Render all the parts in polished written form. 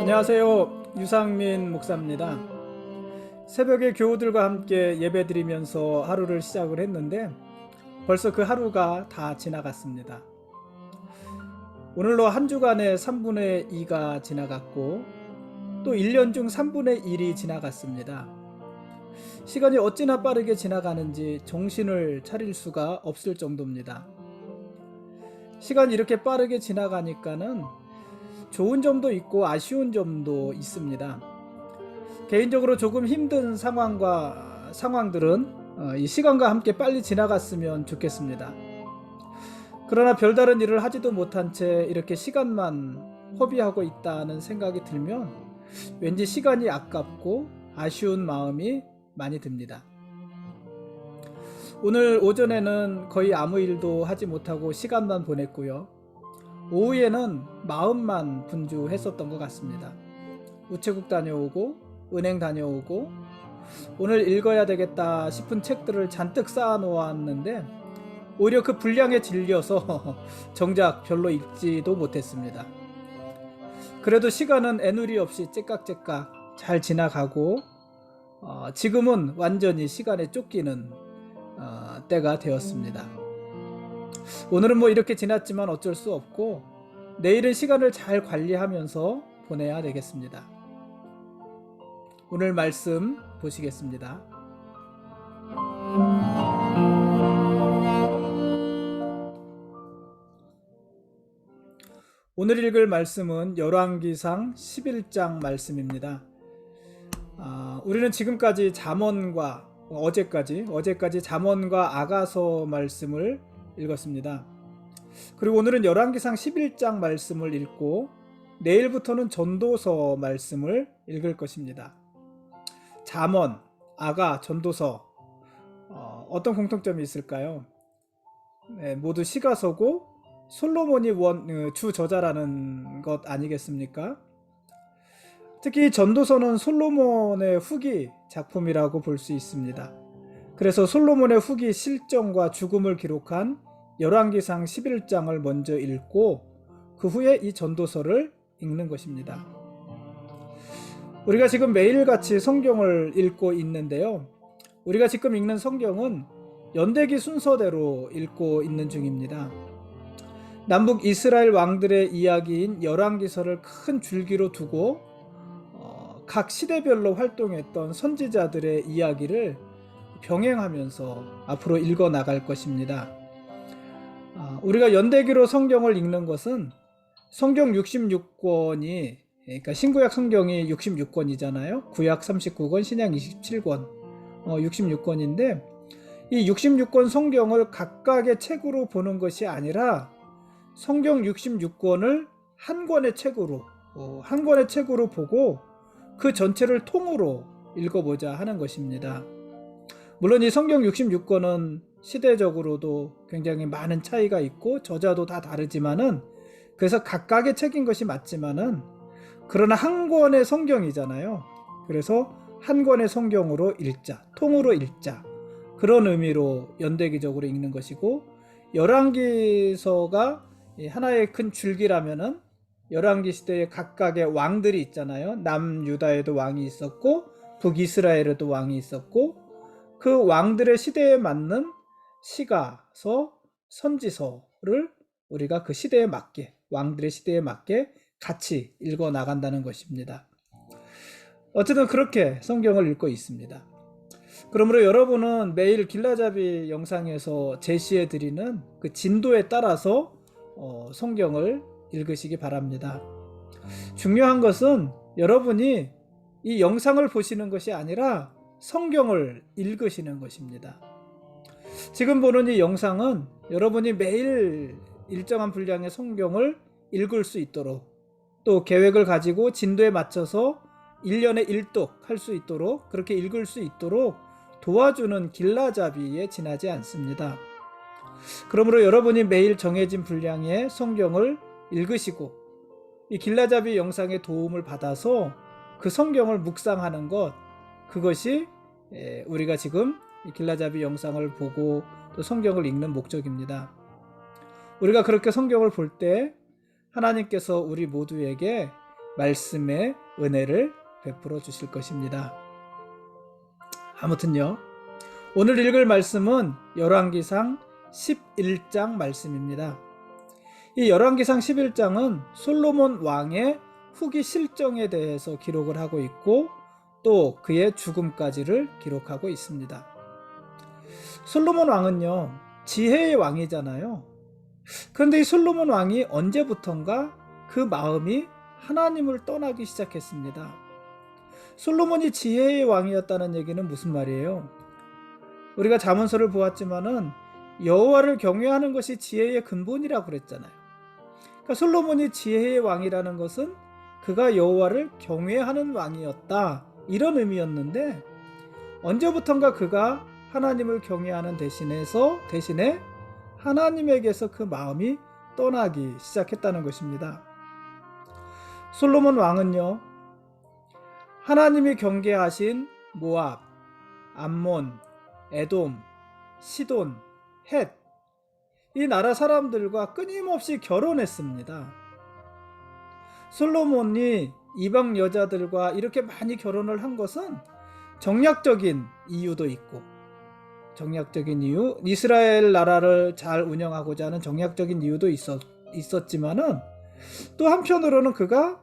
안녕하세요. 유상민 목사입니다. 새벽에 교우들과 함께 예배드리면서 하루를 시작을 했는데 벌써 그 하루가 다 지나갔습니다. 오늘로 한 주간의 3분의 2가 지나갔고 또 1년 중 3분의 1이 지나갔습니다. 시간이 어찌나 빠르게 지나가는지 정신을 차릴 수가 없을 정도입니다. 시간이 이렇게 빠르게 지나가니까는 좋은 점도 있고 아쉬운 점도 있습니다. 개인적으로 조금 힘든 상황들은 이 시간과 함께 빨리 지나갔으면 좋겠습니다. 그러나 별다른 일을 하지도 못한 채 이렇게 시간만 허비하고 있다는 생각이 들면 왠지 시간이 아깝고 아쉬운 마음이 많이 듭니다. 오늘 오전에는 거의 아무 일도 하지 못하고 시간만 보냈고요. 오후에는 마음만 분주했었던 것 같습니다. 우체국 다녀오고 은행 다녀오고 오늘 읽어야 되겠다 싶은 책들을 잔뜩 쌓아 놓았는데 오히려 그 분량에 질려서 정작 별로 읽지도 못했습니다. 그래도 시간은 애누리 없이 째깍째깍 잘 지나가고 지금은 완전히 시간에 쫓기는 때가 되었습니다. 오늘은 이렇게 지났지만 어쩔 수 없고 내일은 시간을 잘 관리하면서 보내야 되겠습니다. 오늘 말씀 보시겠습니다. 오늘 읽을 말씀은 열왕기상 11장 말씀입니다. 우리는 지금까지 어제까지 잠언과 아가서 말씀을 읽었습니다. 그리고 오늘은 열왕기상 11장 말씀을 읽고 내일부터는 전도서 말씀을 읽을 것입니다. 잠언, 아가, 전도서 어떤 공통점이 있을까요? 모두 시가서고 솔로몬이 주 저자라는 것 아니겠습니까? 특히 전도서는 솔로몬의 후기 작품이라고 볼 수 있습니다. 그래서 솔로몬의 후기 실정과 죽음을 기록한 열왕기상 11장을 먼저 읽고 그 후에 이 전도서를 읽는 것입니다. 우리가 지금 매일같이 성경을 읽고 있는데요. 우리가 지금 읽는 성경은 연대기 순서대로 읽고 있는 중입니다. 남북 이스라엘 왕들의 이야기인 열왕기서를 큰 줄기로 두고 각 시대별로 활동했던 선지자들의 이야기를 병행하면서 앞으로 읽어 나갈 것입니다. 우리가 연대기로 성경을 읽는 것은 성경 66권이 그러니까 신구약 성경이 66권이잖아요. 구약 39권, 신약 27권, 66권인데 이 66권 성경을 각각의 책으로 보는 것이 아니라 성경 66권을 한 권의 책으로 보고 그 전체를 통으로 읽어보자 하는 것입니다. 물론 이 성경 66권은 시대적으로도 굉장히 많은 차이가 있고 저자도 다 다르지만은 그래서 각각의 책인 것이 맞지만은 그러나 한 권의 성경이잖아요. 그래서 한 권의 성경으로 읽자, 통으로 읽자 그런 의미로 연대기적으로 읽는 것이고 열왕기서가 하나의 큰 줄기라면은 열왕기 시대에 각각의 왕들이 있잖아요. 남유다에도 왕이 있었고 북이스라엘에도 왕이 있었고 그 왕들의 시대에 맞는 시가서, 선지서를 우리가 그 시대에 맞게 왕들의 시대에 맞게 같이 읽어 나간다는 것입니다. 어쨌든 그렇게 성경을 읽고 있습니다. 그러므로 여러분은 매일 길라잡이 영상에서 제시해 드리는 그 진도에 따라서 성경을 읽으시기 바랍니다. 중요한 것은 여러분이 이 영상을 보시는 것이 아니라 성경을 읽으시는 것입니다. 지금 보는 이 영상은 여러분이 매일 일정한 분량의 성경을 읽을 수 있도록 또 계획을 가지고 진도에 맞춰서 1년에 1독 할 수 있도록 그렇게 읽을 수 있도록 도와주는 길라잡이에 지나지 않습니다. 그러므로 여러분이 매일 정해진 분량의 성경을 읽으시고 이 길라잡이 영상의 도움을 받아서 그 성경을 묵상하는 것 그것이 우리가 지금 이 길라잡이 영상을 보고 또 성경을 읽는 목적입니다. 우리가 그렇게 성경을 볼 때 하나님께서 우리 모두에게 말씀의 은혜를 베풀어 주실 것입니다. 아무튼요, 오늘 읽을 말씀은 열왕기상 11장 말씀입니다. 이 열왕기상 11장은 솔로몬 왕의 후기 실정에 대해서 기록을 하고 있고 또 그의 죽음까지를 기록하고 있습니다. 솔로몬 왕은요, 지혜의 왕이잖아요. 그런데 이 솔로몬 왕이 언제부턴가 그 마음이 하나님을 떠나기 시작했습니다. 솔로몬이 지혜의 왕이었다는 얘기는 무슨 말이에요? 우리가 잠언서를 보았지만은 여호와를 경외하는 것이 지혜의 근본이라고 그랬잖아요. 그러니까 솔로몬이 지혜의 왕이라는 것은 그가 여호와를 경외하는 왕이었다, 이런 의미였는데 언제부턴가 그가 하나님을 경외하는 대신에 하나님에게서 그 마음이 떠나기 시작했다는 것입니다. 솔로몬 왕은요, 하나님이 경계하신 모압, 암몬, 에돔, 시돈, 헷, 이 나라 사람들과 끊임없이 결혼했습니다. 솔로몬이 이방 여자들과 이렇게 많이 결혼을 한 것은 정략적인 이유도 있고, 정략적인 이유, 이스라엘 나라를 잘 운영하고자 하는 정략적인 이유도 있었지만은 또 한편으로는 그가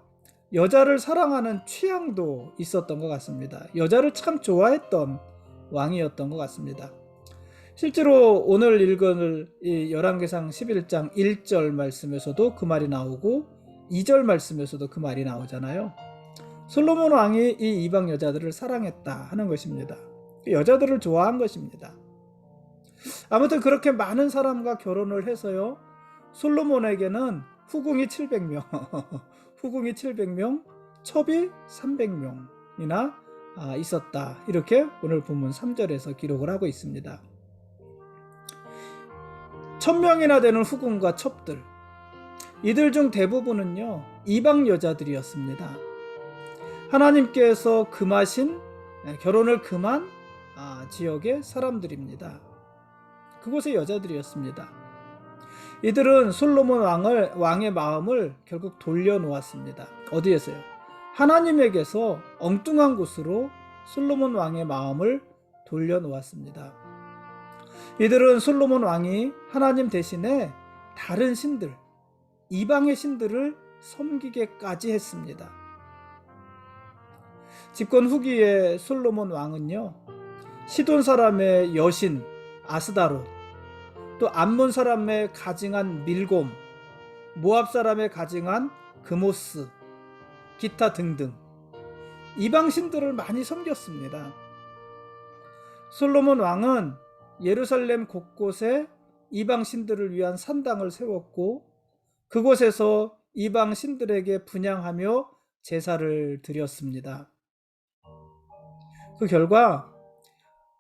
여자를 사랑하는 취향도 있었던 것 같습니다. 여자를 참 좋아했던 왕이었던 것 같습니다. 실제로 오늘 읽은 이 열왕기상 11장 1절 말씀에서도 그 말이 나오고 2절 말씀에서도 그 말이 나오잖아요. 솔로몬 왕이 이 이방 여자들을 사랑했다 하는 것입니다. 여자들을 좋아한 것입니다. 아무튼 그렇게 많은 사람과 결혼을 해서요, 솔로몬에게는 후궁이 700명, 후궁이 700명, 첩이 300명이나 있었다, 이렇게 오늘 본문 3절에서 기록을 하고 있습니다. 1000명이나 되는 후궁과 첩들, 이들 중 대부분은요 이방 여자들이었습니다. 하나님께서 금하신, 결혼을 금한 지역의 사람들입니다. 그곳의 여자들이었습니다. 이들은 솔로몬 왕의 마음을 결국 돌려놓았습니다. 어디에서요? 하나님에게서 엉뚱한 곳으로 솔로몬 왕의 마음을 돌려놓았습니다. 이들은 솔로몬 왕이 하나님 대신에 다른 신들, 이방의 신들을 섬기게까지 했습니다. 집권 후기의 솔로몬 왕은요, 시돈 사람의 여신 아스다롯, 또 암몬 사람의 가증한 밀곰, 모압 사람의 가증한 그모스, 기타 등등 이방 신들을 많이 섬겼습니다. 솔로몬 왕은 예루살렘 곳곳에 이방 신들을 위한 산당을 세웠고 그곳에서 이방 신들에게 분향하며 제사를 드렸습니다. 그 결과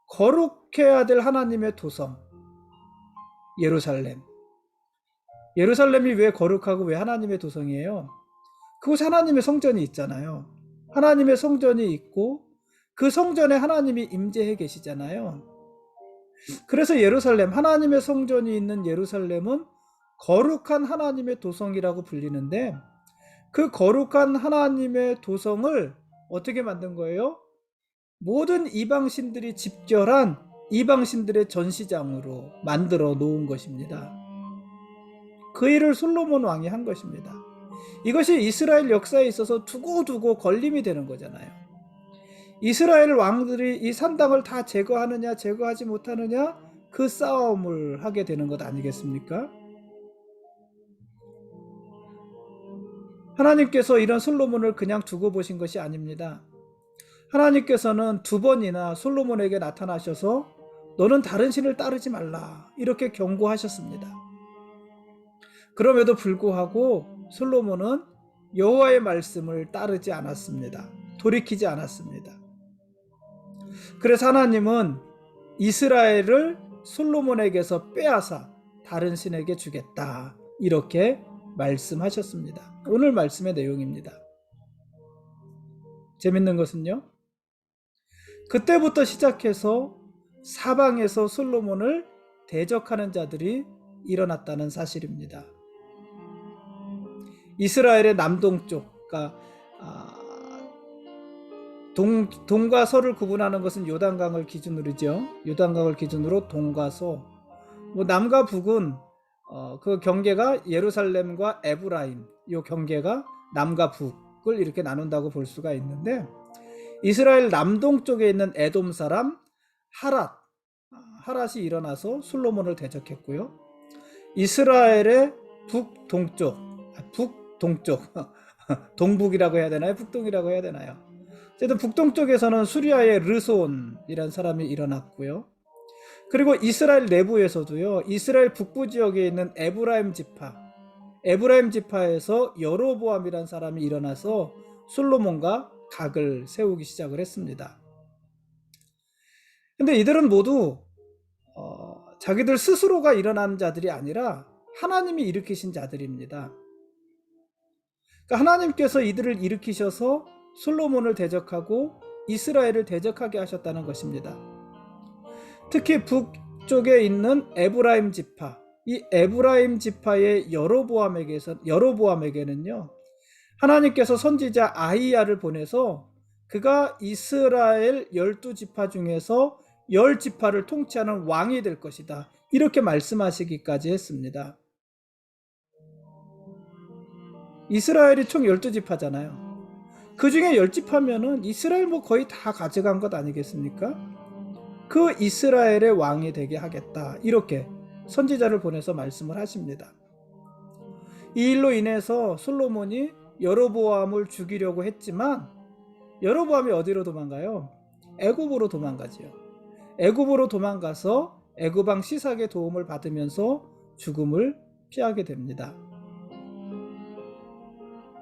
거룩해야 될 하나님의 도성 예루살렘이 왜 거룩하고 왜 하나님의 도성이에요? 그곳에 하나님의 성전이 있잖아요. 하나님의 성전이 있고 그 성전에 하나님이 임재해 계시잖아요. 그래서 하나님의 성전이 있는 예루살렘은 거룩한 하나님의 도성이라고 불리는데, 그 거룩한 하나님의 도성을 어떻게 만든 거예요? 모든 이방신들이 집결한 이방신들의 전시장으로 만들어 놓은 것입니다. 그 일을 솔로몬 왕이 한 것입니다. 이것이 이스라엘 역사에 있어서 두고두고 걸림이 되는 거잖아요. 이스라엘 왕들이 이 산당을 다 제거하느냐 제거하지 못하느냐, 그 싸움을 하게 되는 것 아니겠습니까? 하나님께서 이런 솔로몬을 그냥 두고 보신 것이 아닙니다. 하나님께서는 2번이나 솔로몬에게 나타나셔서 너는 다른 신을 따르지 말라, 이렇게 경고하셨습니다. 그럼에도 불구하고 솔로몬은 여호와의 말씀을 따르지 않았습니다. 돌이키지 않았습니다. 그래서 하나님은 이스라엘을 솔로몬에게서 빼앗아 다른 신에게 주겠다, 이렇게 말씀하셨습니다. 오늘 말씀의 내용입니다. 재밌는 것은요, 그때부터 시작해서 사방에서 솔로몬을 대적하는 자들이 일어났다는 사실입니다. 이스라엘의 남동쪽, 그러니까 동과 서를 구분하는 것은 요단강을 기준으로죠. 요단강을 기준으로 동과 서. 뭐 남과 북은 그 경계가 예루살렘과 에브라임, 요 경계가 남과 북을 이렇게 나눈다고 볼 수가 있는데, 이스라엘 남동쪽에 있는 에돔 사람 하랏이 일어나서 솔로몬을 대적했고요. 이스라엘의 북동쪽 동북이라고 해야 되나요? 북동이라고 해야 되나요? 어쨌든 북동쪽에서는 수리아의 르손이라는 사람이 일어났고요. 그리고 이스라엘 내부에서도요, 이스라엘 북부 지역에 있는 에브라임 지파에서 여로보암이라는 사람이 일어나서 솔로몬과 각을 세우기 시작을 했습니다. 근데 이들은 모두 자기들 스스로가 일어난 자들이 아니라 하나님이 일으키신 자들입니다. 그러니까 하나님께서 이들을 일으키셔서 솔로몬을 대적하고 이스라엘을 대적하게 하셨다는 것입니다. 특히 북쪽에 있는 에브라임 지파, 이 에브라임 지파의 여로보암에게는요, 하나님께서 선지자 아히야를 보내서 그가 이스라엘 12지파 중에서 10지파를 통치하는 왕이 될 것이다, 이렇게 말씀하시기까지 했습니다. 이스라엘이 총 12지파잖아요. 그 중에 10지파면은 이스라엘 뭐 거의 다 가져간 것 아니겠습니까? 그 이스라엘의 왕이 되게 하겠다, 이렇게 선지자를 보내서 말씀을 하십니다. 이 일로 인해서 솔로몬이 여로보암을 죽이려고 했지만 여로보암이 어디로 도망가요? 애굽으로 도망가지요. 애굽으로 도망가서 애굽 왕 시삭의 도움을 받으면서 죽음을 피하게 됩니다.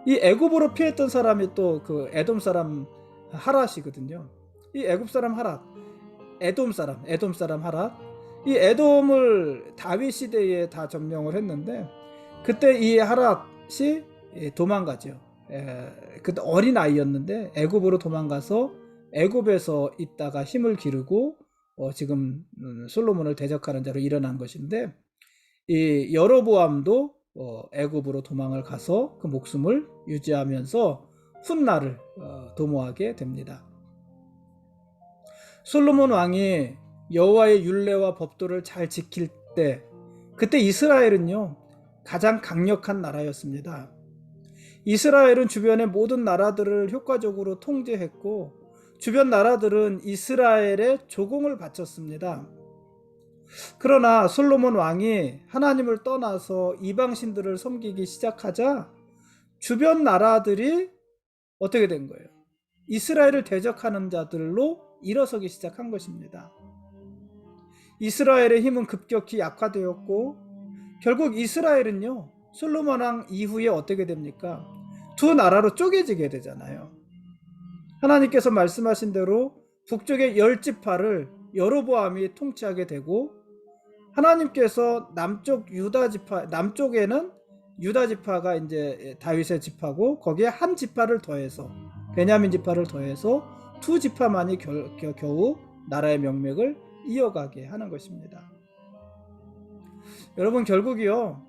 이 애굽으로 피했던 사람이 또 그 에돔 사람 하랏이거든요. 이 애굽 사람 하랏, 에돔 사람 하랏, 이 에돔을 다윗 시대에 다 점령을 했는데, 그때 이 하랏이 도망가죠. 그때 어린 아이였는데 애굽으로 도망가서 애굽에서 있다가 힘을 기르고 지금 솔로몬을 대적하는 자로 일어난 것인데, 이 여로보암도 애굽으로 도망을 가서 그 목숨을 유지하면서 훗날을 도모하게 됩니다. 솔로몬 왕이 여호와의 율례와 법도를 잘 지킬 때, 그때 이스라엘은요 가장 강력한 나라였습니다. 이스라엘은 주변의 모든 나라들을 효과적으로 통제했고, 주변 나라들은 이스라엘에 조공을 바쳤습니다. 그러나 솔로몬 왕이 하나님을 떠나서 이방신들을 섬기기 시작하자 주변 나라들이 어떻게 된 거예요? 이스라엘을 대적하는 자들로 일어서기 시작한 것입니다. 이스라엘의 힘은 급격히 약화되었고, 결국 이스라엘은요 솔로몬 왕 이후에 어떻게 됩니까? 두 나라로 쪼개지게 되잖아요. 하나님께서 말씀하신 대로 북쪽의 10지파를 여로보암이 통치하게 되고, 하나님께서 남쪽에는 유다 지파가 이제 다윗의 지파고, 거기에 한 지파를 더해서 베냐민 지파를 더해서 두 지파만이 겨우 나라의 명맥을 이어가게 하는 것입니다. 여러분, 결국이요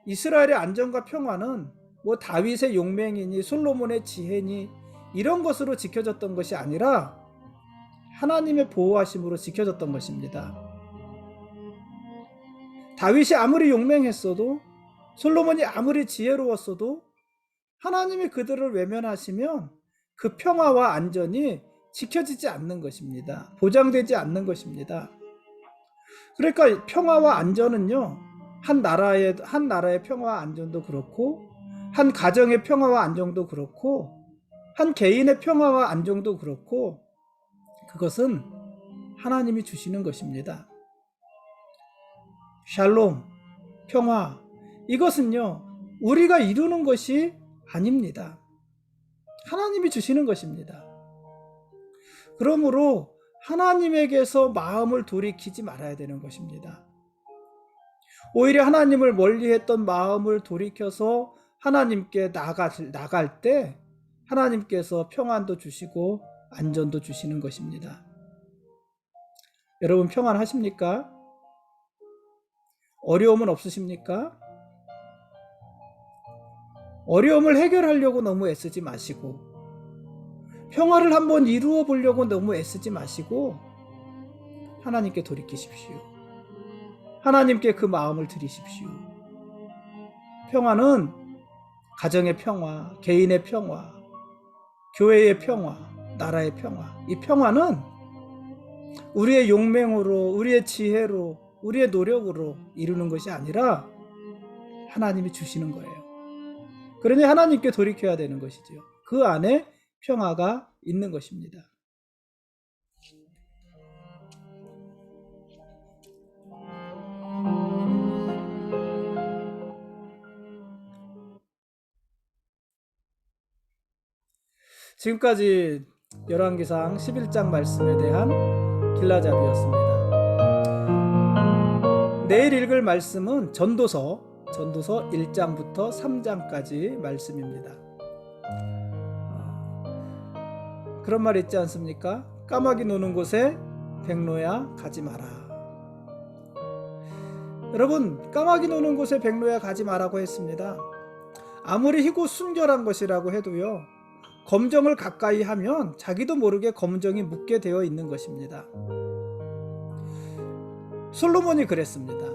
이스라엘의 안정과 평화는 뭐 다윗의 용맹이니 솔로몬의 지혜니 이런 것으로 지켜졌던 것이 아니라 하나님의 보호하심으로 지켜졌던 것입니다. 다윗이 아무리 용맹했어도, 솔로몬이 아무리 지혜로웠어도 하나님이 그들을 외면하시면 그 평화와 안전이 지켜지지 않는 것입니다. 보장되지 않는 것입니다. 그러니까 평화와 안전은요, 한 나라의 평화와 안전도 그렇고, 한 가정의 평화와 안정도 그렇고, 한 개인의 평화와 안정도 그렇고, 그것은 하나님이 주시는 것입니다. 샬롬, 평화, 이것은요 우리가 이루는 것이 아닙니다. 하나님이 주시는 것입니다. 그러므로 하나님에게서 마음을 돌이키지 말아야 되는 것입니다. 오히려 하나님을 멀리했던 마음을 돌이켜서 하나님께 나갈 때 하나님께서 평안도 주시고 안전도 주시는 것입니다. 여러분, 평안하십니까? 어려움은 없으십니까? 어려움을 해결하려고 너무 애쓰지 마시고, 평화를 한번 이루어 보려고 너무 애쓰지 마시고 하나님께 돌이키십시오. 하나님께 그 마음을 드리십시오. 평화는 가정의 평화, 개인의 평화, 교회의 평화, 나라의 평화. 이 평화는 우리의 용맹으로, 우리의 지혜로, 우리의 노력으로 이루는 것이 아니라 하나님이 주시는 거예요. 그러니 하나님께 돌이켜야 되는 것이죠. 그 안에 평화가 있는 것입니다. 지금까지 열왕기상 11장 말씀에 대한 길라잡이였습니다. 내일 읽을 말씀은 전도서 1장부터 3장까지 말씀입니다. 그런 말 있지 않습니까? 까마귀 노는 곳에 백로야 가지 마라. 여러분, 까마귀 노는 곳에 백로야 가지 마라고 했습니다. 아무리 희고 순결한 것이라고 해도요, 검정을 가까이 하면 자기도 모르게 검정이 묻게 되어 있는 것입니다. 솔로몬이 그랬습니다.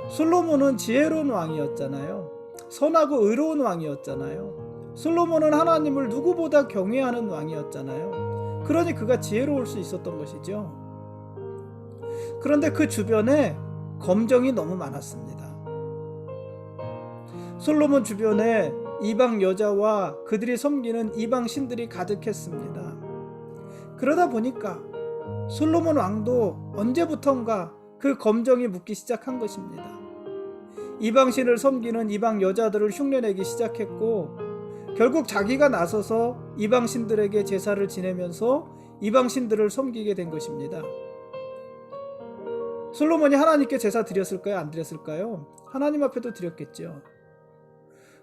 솔로몬은 지혜로운 왕이었잖아요. 선하고 의로운 왕이었잖아요. 솔로몬은 하나님을 누구보다 경외하는 왕이었잖아요. 그러니 그가 지혜로울 수 있었던 것이죠. 그런데 그 주변에 검정이 너무 많았습니다. 솔로몬 주변에 이방 여자와 그들이 섬기는 이방 신들이 가득했습니다. 그러다 보니까 솔로몬 왕도 언제부턴가 그 검정이 묻기 시작한 것입니다. 이방 신을 섬기는 이방 여자들을 흉내내기 시작했고, 결국 자기가 나서서 이방 신들에게 제사를 지내면서 이방 신들을 섬기게 된 것입니다. 솔로몬이 하나님께 제사 드렸을까요? 안 드렸을까요? 하나님 앞에도 드렸겠죠.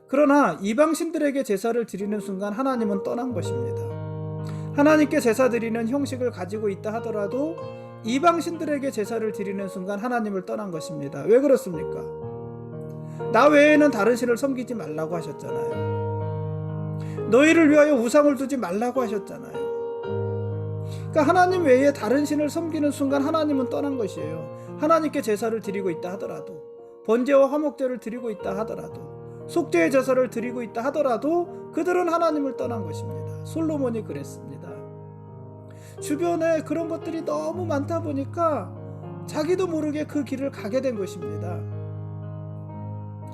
그러나 이방 신들에게 제사를 드리는 순간 하나님은 떠난 것입니다. 하나님께 제사 드리는 형식을 가지고 있다 하더라도 이방 신들에게 제사를 드리는 순간 하나님을 떠난 것입니다. 왜 그렇습니까? 나 외에는 다른 신을 섬기지 말라고 하셨잖아요. 너희를 위하여 우상을 두지 말라고 하셨잖아요. 그러니까 하나님 외에 다른 신을 섬기는 순간 하나님은 떠난 것이에요. 하나님께 제사를 드리고 있다 하더라도, 번제와 화목제를 드리고 있다 하더라도, 속죄의 제사를 드리고 있다 하더라도 그들은 하나님을 떠난 것입니다. 솔로몬이 그랬습니다. 주변에 그런 것들이 너무 많다 보니까 자기도 모르게 그 길을 가게 된 것입니다.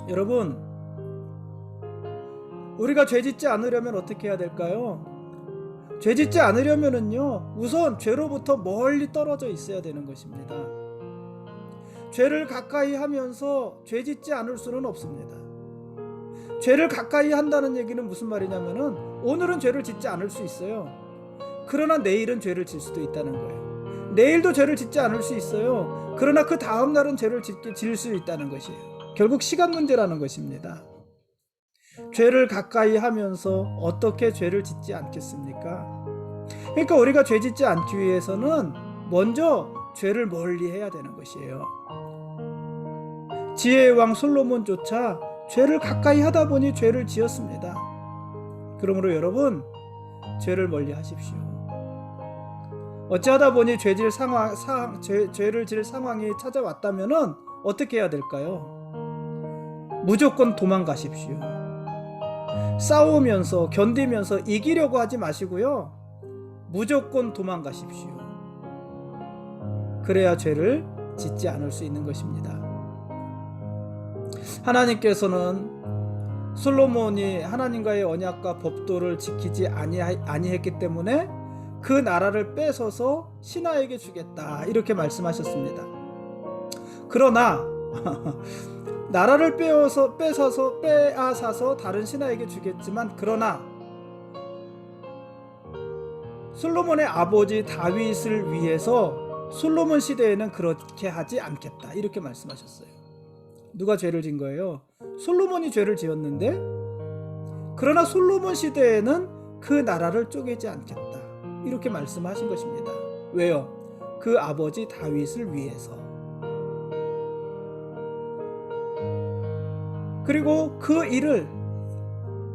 여러분, 우리가 죄짓지 않으려면 어떻게 해야 될까요? 죄짓지 않으려면은요, 우선 죄로부터 멀리 떨어져 있어야 되는 것입니다. 죄를 가까이 하면서 죄짓지 않을 수는 없습니다. 죄를 가까이 한다는 얘기는 무슨 말이냐면은, 오늘은 죄를 짓지 않을 수 있어요. 그러나 내일은 죄를 질 수도 있다는 거예요. 내일도 죄를 짓지 않을 수 있어요. 그러나 그 다음 날은 죄를 질 수 있다는 것이에요. 결국 시간 문제라는 것입니다. 죄를 가까이 하면서 어떻게 죄를 짓지 않겠습니까? 그러니까 우리가 죄 짓지 않기 위해서는 먼저 죄를 멀리 해야 되는 것이에요. 지혜의 왕 솔로몬조차 죄를 가까이 하다 보니 죄를 지었습니다. 그러므로 여러분, 죄를 멀리 하십시오. 어찌하다 보니 죄를 질 상황이 찾아왔다면 어떻게 해야 될까요? 무조건 도망가십시오. 싸우면서 견디면서 이기려고 하지 마시고요, 무조건 도망가십시오. 그래야 죄를 짓지 않을 수 있는 것입니다. 하나님께서는 솔로몬이 하나님과의 언약과 법도를 지키지 아니했기 때문에 그 나라를 뺏어서 신하에게 주겠다, 이렇게 말씀하셨습니다. 그러나 나라를 빼앗아서 다른 신하에게 주겠지만, 그러나 솔로몬의 아버지 다윗을 위해서 솔로몬 시대에는 그렇게 하지 않겠다, 이렇게 말씀하셨어요. 누가 죄를 진 거예요? 솔로몬이 죄를 지었는데, 그러나 솔로몬 시대에는 그 나라를 쪼개지 않겠다, 이렇게 말씀하신 것입니다. 왜요? 그 아버지 다윗을 위해서. 그리고 그 일을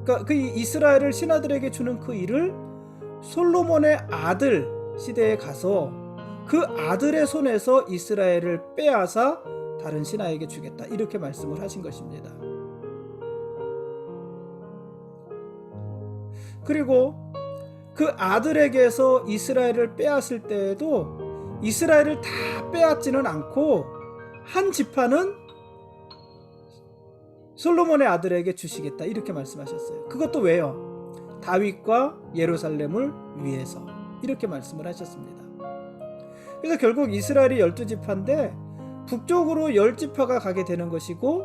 그러니까 그 이스라엘을 신하들에게 주는 그 일을 솔로몬의 아들 시대에 가서 그 아들의 손에서 이스라엘을 빼앗아 다른 신하에게 주겠다, 이렇게 말씀을 하신 것입니다. 그리고 그 아들에게서 이스라엘을 빼앗을 때에도 이스라엘을 다 빼앗지는 않고 한 지파는 솔로몬의 아들에게 주시겠다, 이렇게 말씀하셨어요. 그것도 왜요? 다윗과 예루살렘을 위해서, 이렇게 말씀을 하셨습니다. 그래서 결국 이스라엘이 12지파인데 북쪽으로 10지파가 가게 되는 것이고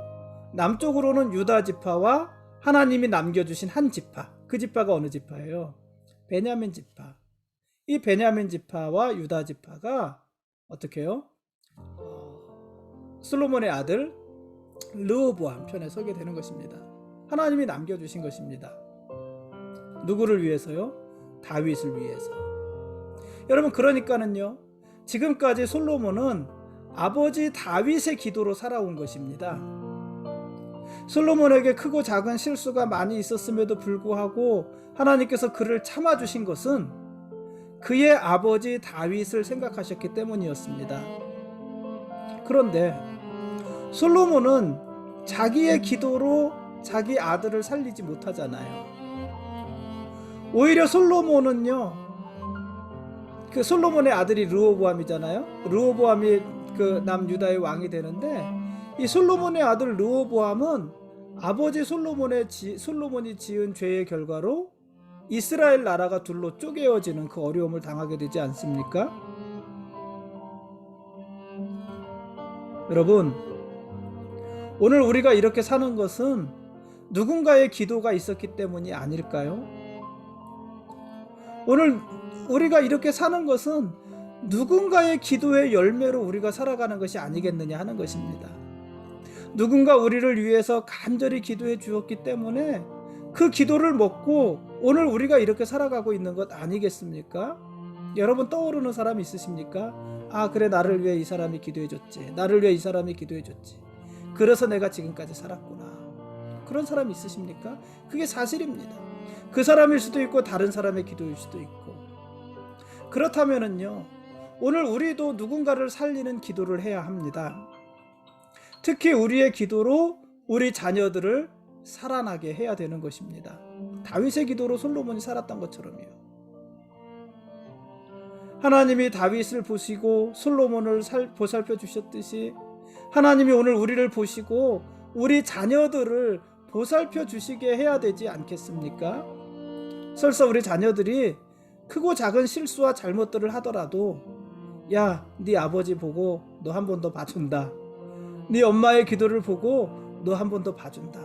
남쪽으로는 유다 지파와 하나님이 남겨주신 한 지파, 그 지파가 어느 지파예요? 베냐민 지파. 이 베냐민 지파와 유다 지파가 어떻게 해요? 솔로몬의 아들 르호보암 편에 서게 되는 것입니다. 하나님이 남겨주신 것입니다. 누구를 위해서요? 다윗을 위해서. 여러분, 그러니까는요, 지금까지 솔로몬은 아버지 다윗의 기도로 살아온 것입니다. 솔로몬에게 크고 작은 실수가 많이 있었음에도 불구하고 하나님께서 그를 참아주신 것은 그의 아버지 다윗을 생각하셨기 때문이었습니다. 그런데 솔로몬은 자기의 기도로 자기 아들을 살리지 못하잖아요. 오히려 솔로몬은요, 그 솔로몬의 아들이 르호보암이잖아요. 르호보암이 그 남유다의 왕이 되는데 이 솔로몬의 아들 르호보암은 아버지 솔로몬이 지은 죄의 결과로 이스라엘 나라가 둘로 쪼개어지는 그 어려움을 당하게 되지 않습니까? 여러분, 오늘 우리가 이렇게 사는 것은 누군가의 기도가 있었기 때문이 아닐까요? 오늘 우리가 이렇게 사는 것은 누군가의 기도의 열매로 우리가 살아가는 것이 아니겠느냐 하는 것입니다. 누군가 우리를 위해서 간절히 기도해 주었기 때문에 그 기도를 먹고 오늘 우리가 이렇게 살아가고 있는 것 아니겠습니까? 여러분, 떠오르는 사람 있으십니까? 아, 그래, 나를 위해 이 사람이 기도해 줬지, 나를 위해 이 사람이 기도해 줬지, 그래서 내가 지금까지 살았구나. 그런 사람 있으십니까? 그게 사실입니다. 그 사람일 수도 있고 다른 사람의 기도일 수도 있고. 그렇다면은요, 오늘 우리도 누군가를 살리는 기도를 해야 합니다. 특히 우리의 기도로 우리 자녀들을 살아나게 해야 되는 것입니다. 다윗의 기도로 솔로몬이 살았던 것처럼요. 하나님이 다윗을 보시고 솔로몬을 보살펴 주셨듯이 하나님이 오늘 우리를 보시고 우리 자녀들을 보살펴 주시게 해야 되지 않겠습니까? 설사 우리 자녀들이 크고 작은 실수와 잘못들을 하더라도, 야, 네 아버지 보고 너 한 번 더 봐준다, 네 엄마의 기도를 보고 너 한 번 더 봐준다,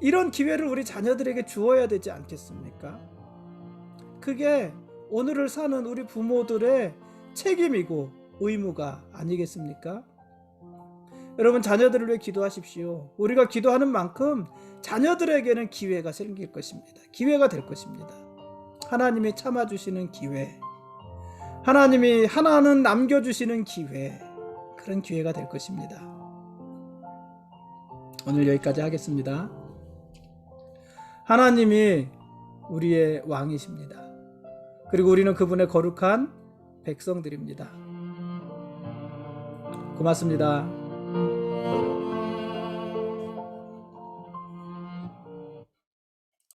이런 기회를 우리 자녀들에게 주어야 되지 않겠습니까? 그게 오늘을 사는 우리 부모들의 책임이고 의무가 아니겠습니까? 여러분, 자녀들을 위해 기도하십시오. 우리가 기도하는 만큼 자녀들에게는 기회가 생길 것입니다. 기회가 될 것입니다. 하나님이 참아주시는 기회, 하나님이 하나는 남겨주시는 기회, 그런 기회가 될 것입니다. 오늘 여기까지 하겠습니다. 하나님이 우리의 왕이십니다. 그리고 우리는 그분의 거룩한 백성들입니다. 고맙습니다.